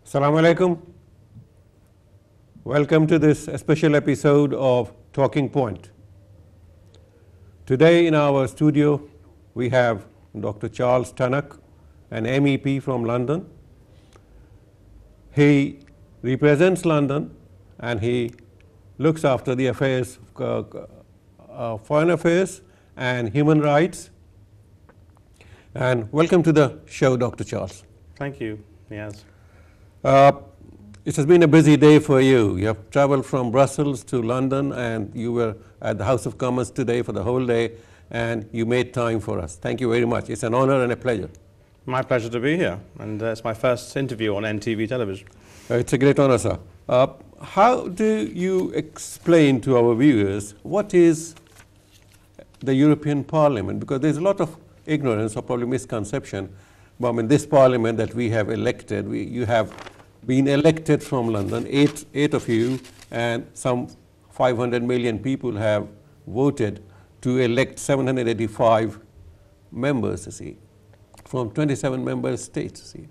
Assalamu alaikum. Welcome to this special episode of Talking Point. Today in our studio we have Dr. Charles Tannock, an MEP from London. He represents London and he looks after the affairs, foreign affairs and human rights. And welcome to the show, Dr. Charles. Thank you, Neaz. It has been a busy day for you. You have traveled from Brussels to London and you were at the House of Commons today for the whole day and you made time for us. Thank you very much. It's an honor and a pleasure. My pleasure to be here, and it's my first interview on NTV television. It's a great honor, sir. How do you explain to our viewers what is the European Parliament? Because there's a lot of ignorance or probably misconception. But in this Parliament that we have elected, you have been elected from London, eight of you, and some 500 million people have voted to elect 785 members, you see, from 27 member states, you see.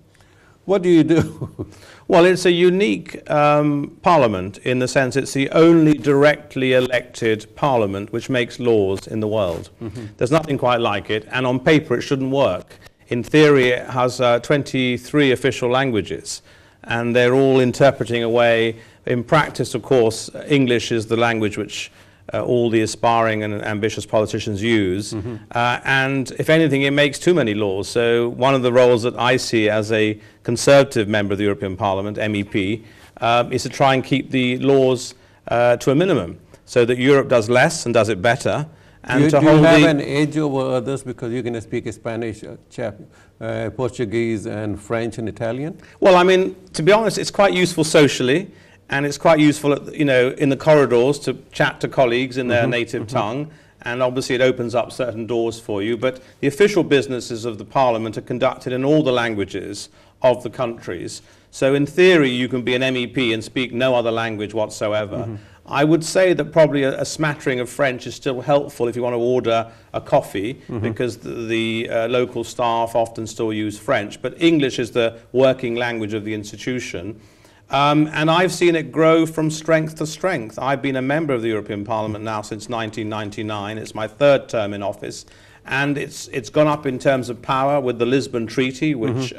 What do you do? Well, it's a unique parliament in the sense it's the only directly elected parliament which makes laws in the world. There's nothing quite like it, and on paper it shouldn't work. In theory, it has 23 official languages, and they're all interpreting away. In practice, of course, English is the language which all the aspiring and ambitious politicians use. And if anything, it makes too many laws. So one of the roles that I see as a Conservative member of the European Parliament, MEP, is to try and keep the laws to a minimum so that Europe does less and does it better. And do you have an edge over others because you're going to speak Spanish, Portuguese and French and Italian? Well, I mean, to be honest, it's quite useful socially, and it's quite useful, in the corridors to chat to colleagues in their native tongue, and obviously it opens up certain doors for you. But the official businesses of the Parliament are conducted in all the languages of the countries. So in theory, you can be an MEP and speak no other language whatsoever. I would say that probably a smattering of French is still helpful if you want to order a coffee, because the local staff often still use French. But English is the working language of the institution. And I've seen it grow from strength to strength. I've been a member of the European Parliament now since 1999. It's my third term in office. And it's gone up in terms of power with the Lisbon Treaty, which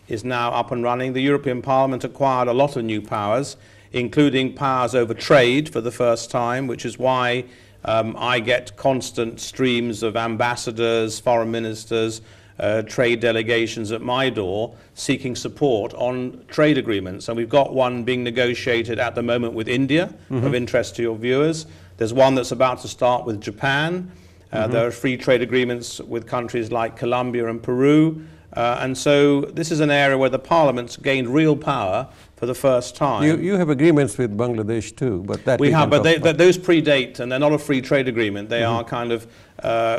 is now up and running. The European Parliament acquired a lot of new powers, including powers over trade for the first time, which is why I get constant streams of ambassadors, foreign ministers, trade delegations at my door seeking support on trade agreements. And we've got one being negotiated at the moment with India, of interest to your viewers. There's one that's about to start with Japan. There are free trade agreements with countries like Colombia and Peru. And so this is an area where the Parliament's gained real power for the first time. You have agreements with Bangladesh too, but that we have, but those predate, and they're not a free trade agreement. They are kind of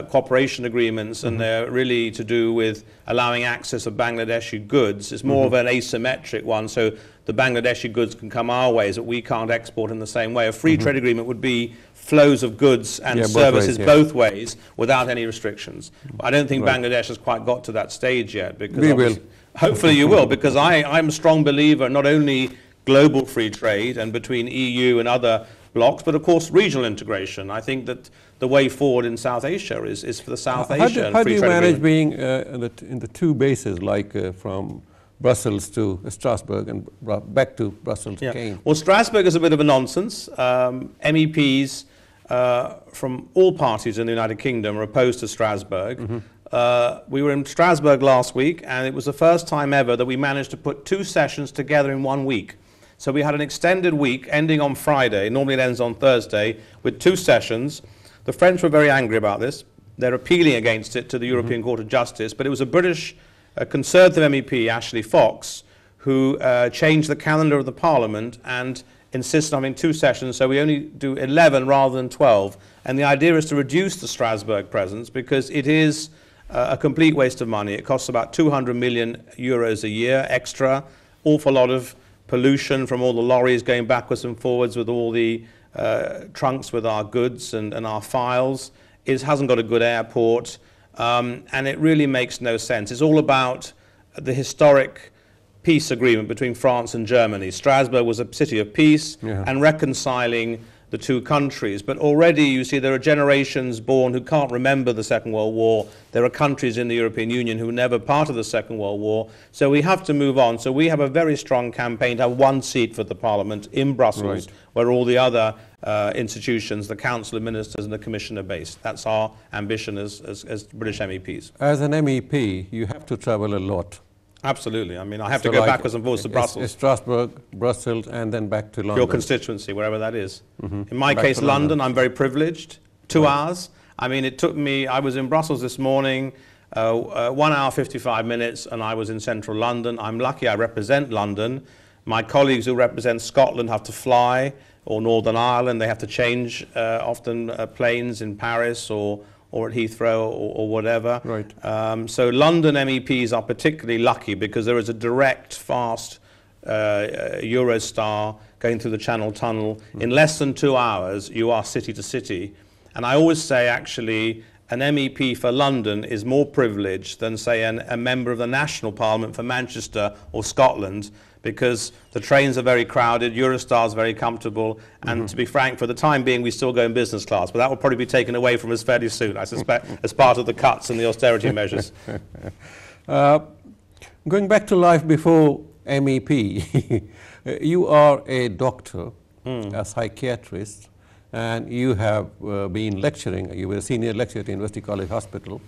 cooperation agreements, and they're really to do with allowing access of Bangladeshi goods. It's more of an asymmetric one, so the Bangladeshi goods can come our ways that we can't export in the same way. A free trade agreement would be flows of goods and services both ways without any restrictions. I don't think Bangladesh has quite got to that stage yet. Because we will. Hopefully you will, because I'm a strong believer not only global free trade and between EU and other blocs, but of course regional integration. I think that the way forward in South Asia is for the South Asia. How do you manage being in the two bases, like from Brussels to Strasburg and back to Brussels again? Well, Strasburg is a bit of a nonsense. MEPs from all parties in the United Kingdom are opposed to Strasburg. We were in Strasburg last week, and it was the first time ever that we managed to put two sessions together in 1 week. So we had an extended week ending on Friday. Normally it ends on Thursday with two sessions. The French were very angry about this. They're appealing against it to the European Court of Justice, but it was a British Conservative MEP, Ashley Fox, who changed the calendar of the Parliament and insisted on having two sessions, so we only do 11 rather than 12. And the idea is to reduce the Strasbourg presence because it is a complete waste of money. It costs about 200 million euros a year extra, awful lot of pollution from all the lorries going backwards and forwards with all the trunks with our goods and our files. It hasn't got a good airport, and it really makes no sense. It's all about the historic peace agreement between France and Germany. Strasburg was a city of peace and reconciling the two countries. But already you see there are generations born who can't remember the Second World War. There are countries in the European Union who were never part of the Second World War. So we have to move on. So we have a very strong campaign to have one seat for the Parliament in Brussels, where all the other institutions, the Council of Ministers and the Commission are based. That's our ambition as British MEPs. As an MEP, you have to travel a lot. Absolutely. I mean, I have to go backwards and forwards to Brussels. Strasbourg, Brussels, and then back to London. Your constituency, wherever that is. In my case, London, I'm very privileged. 2 hours. I mean, it took me, I was in Brussels this morning, 1 hour, 55 minutes, and I was in central London. I'm lucky I represent London. My colleagues who represent Scotland have to fly, or Northern Ireland. They have to change often planes in Paris or at Heathrow or whatever. So London MEPs are particularly lucky because there is a direct, fast Eurostar going through the Channel Tunnel. In less than 2 hours, you are city to city. And I always say, actually, an MEP for London is more privileged than, say, a member of the National Parliament for Manchester or Scotland, because the trains are very crowded, Eurostar is very comfortable, and to be frank, for the time being, we still go in business class, but that will probably be taken away from us fairly soon, I suspect, as part of the cuts and the austerity measures. Going back to life before MEP, you are a doctor, a psychiatrist, and you have been lecturing. You were a senior lecturer at University College Hospital.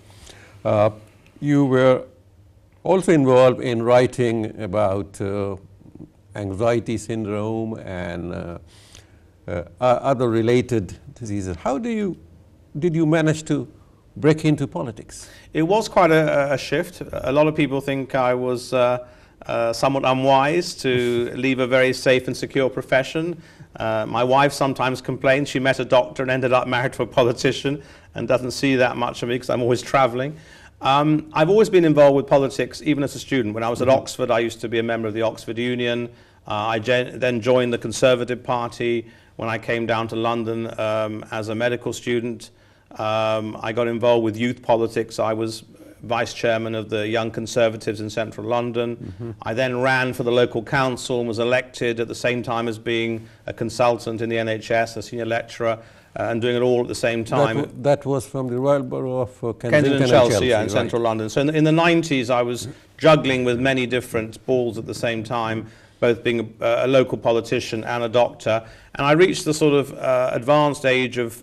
You were also involved in writing about anxiety syndrome and other related diseases. How did you manage to break into politics? It was quite a shift. A lot of people think I was somewhat unwise to leave a very safe and secure profession. My wife sometimes complains she met a doctor and ended up married to a politician and doesn't see that much of me because I'm always traveling. I've always been involved with politics, even as a student. When I was at Oxford, I used to be a member of the Oxford Union. I then joined the Conservative Party when I came down to London as a medical student. I got involved with youth politics. I was vice chairman of the Young Conservatives in central London. I then ran for the local council and was elected at the same time as being a consultant in the NHS, a senior lecturer, and doing it all at the same time. That was from the Royal Borough of Kensington and Chelsea, yeah, in central London. So in the 90s, I was juggling with many different balls at the same time, both being a local politician and a doctor. And I reached the sort of advanced age of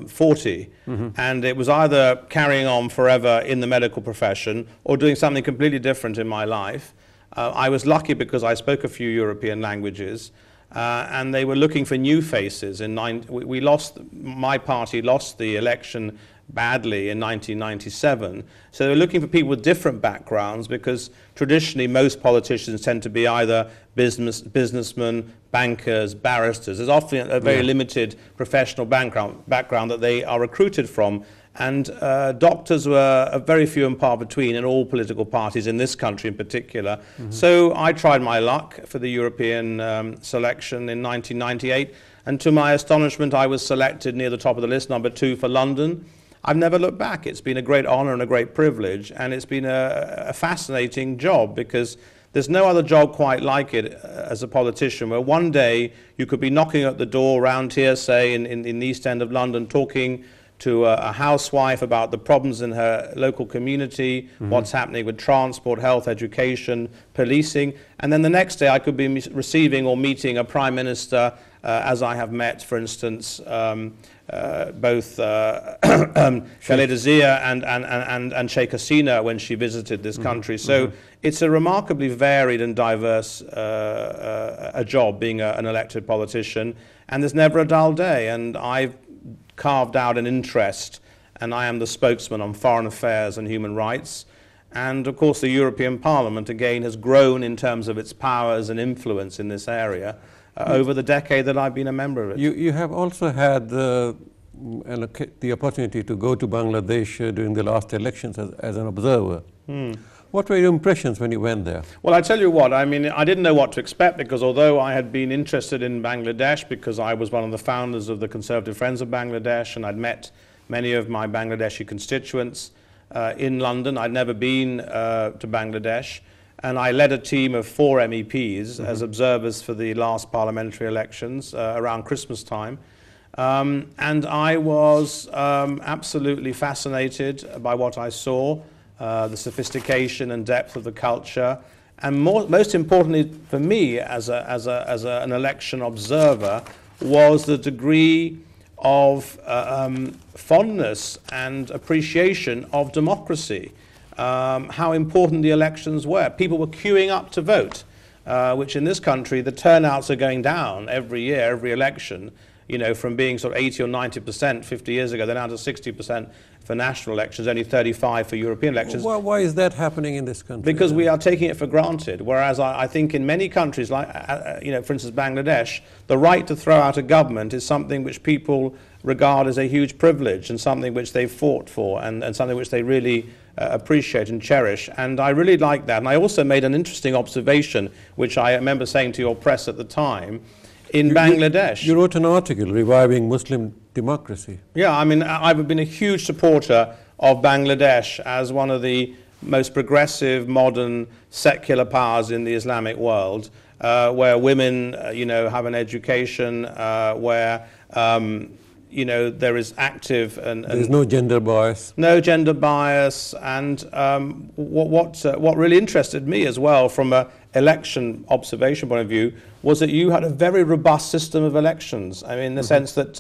40, and it was either carrying on forever in the medical profession or doing something completely different in my life. I was lucky because I spoke a few European languages, and they were looking for new faces. My party lost the election badly in 1997. So they were looking for people with different backgrounds, because traditionally most politicians tend to be either businessmen, bankers, barristers. There's often a very limited professional background that they are recruited from. And doctors were very few and far between in all political parties in this country in particular. So I tried my luck for the European selection in 1998. And to my astonishment, I was selected near the top of the list, number 2 for London. I've never looked back. It's been a great honor and a great privilege, and it's been a fascinating job, because there's no other job quite like it as a politician, where one day you could be knocking at the door around here, say in the East End of London, talking to a housewife about the problems in her local community, what's happening with transport, health, education, policing, and then the next day I could be receiving or meeting a prime minister, as I have met, for instance, both Khaleda Zia and Sheikh Hasina when she visited this country. So it's a remarkably varied and diverse a job, being an elected politician, and there's never a dull day. And I've carved out an interest, and I am the spokesman on foreign affairs and human rights. And of course the European Parliament again has grown in terms of its powers and influence in this area over the decade that I've been a member of it. You have also had the opportunity to go to Bangladesh during the last elections as an observer. What were your impressions when you went there? Well, I tell you what, I mean, I didn't know what to expect, because although I had been interested in Bangladesh because I was one of the founders of the Conservative Friends of Bangladesh, and I'd met many of my Bangladeshi constituents in London, I'd never been to Bangladesh. and I led a team of 4 MEPs as observers for the last parliamentary elections around Christmas time. And I was absolutely fascinated by what I saw, the sophistication and depth of the culture, and most importantly for me as an election observer was the degree of fondness and appreciation of democracy. How important the elections were. People were queuing up to vote, which in this country the turnouts are going down every year, every election, you know, from being sort of 80 or 90% 50 years ago, they're down to 60% for national elections, only 35 for European elections. Well, why is that happening in this country? Because we are taking it for granted, whereas I think in many countries, like, you know, for instance, Bangladesh, the right to throw out a government is something which people regard as a huge privilege and something which they've fought for and something which they really appreciate and cherish. And I really like that. And I also made an interesting observation, which I remember saying to your press at the time, in Bangladesh. You wrote an article, Reviving Muslim Democracy. Yeah, I mean, I've been a huge supporter of Bangladesh as one of the most progressive, modern, secular powers in the Islamic world, where women, you know, have an education, where, you know, there is active and there's no gender bias. No gender bias, and what really interested me as well from an election observation point of view was that you had a very robust system of elections. I mean, in the sense that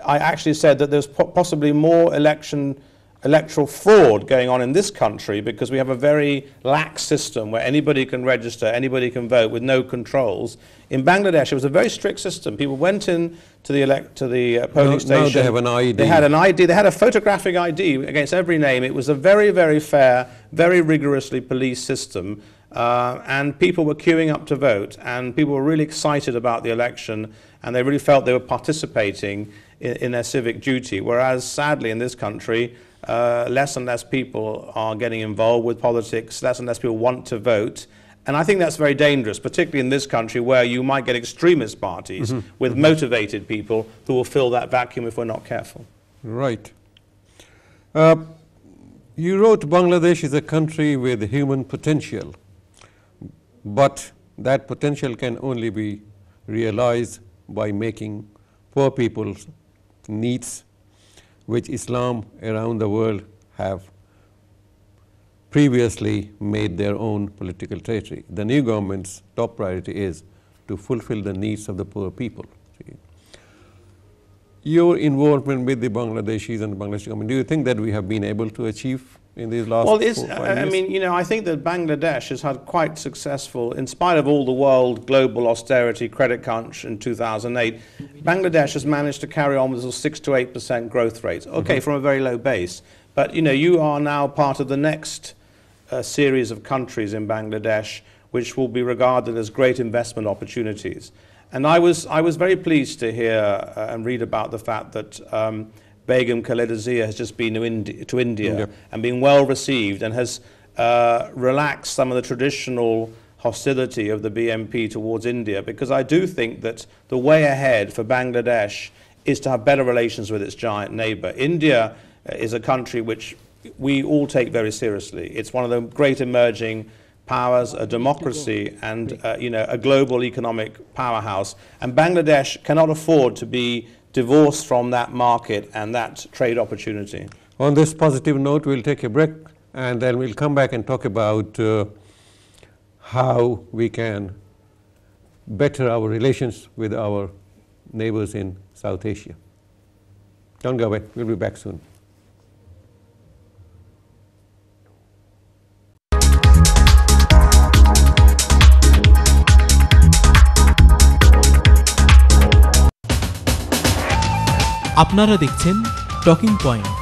I actually said that there's possibly more electoral fraud going on in this country because we have a very lax system where anybody can register, anybody can vote with no controls. In Bangladesh, it was a very strict system. People went in to the polling station. Now they have an ID. They had an ID. They had a photographic ID against every name. It was a very, very fair, very rigorously policed system. And people were queuing up to vote, and people were really excited about the election, and they really felt they were participating in their civic duty. Whereas, sadly, in this country, less and less people are getting involved with politics, less and less people want to vote. And I think that's very dangerous, particularly in this country where you might get extremist parties with motivated people who will fill that vacuum if we're not careful. Right. You wrote Bangladesh is a country with human potential, but that potential can only be realized by making poor people's needs, which Islam around the world have previously made their own political territory. The new government's top priority is to fulfill the needs of the poor people. Your involvement with the Bangladeshis and the Bangladeshi government, do you think that we have been able to achieve in these last 4 or 5 years? I mean, you know, I think that Bangladesh has had quite successful, in spite of all the world global austerity credit crunch in 2008, Bangladesh has managed to carry on with a 6 to 8% growth rate. Okay, from a very low base. But, you know, you are now part of the next series of countries in Bangladesh which will be regarded as great investment opportunities. And I was very pleased to hear and read about the fact that Begum Khaleda Zia has just been to India and been well received and has relaxed some of the traditional hostility of the BNP towards India, because I do think that the way ahead for Bangladesh is to have better relations with its giant neighbor. India is a country which we all take very seriously. It's one of the great emerging powers, a democracy, and you know, a global economic powerhouse. And Bangladesh cannot afford to be divorced from that market and that trade opportunity. On this positive note, we'll take a break, and then we'll come back and talk about how we can better our relations with our neighbors in South Asia. Don't go away. We'll be back soon. আপনারা দেখছেন talking point.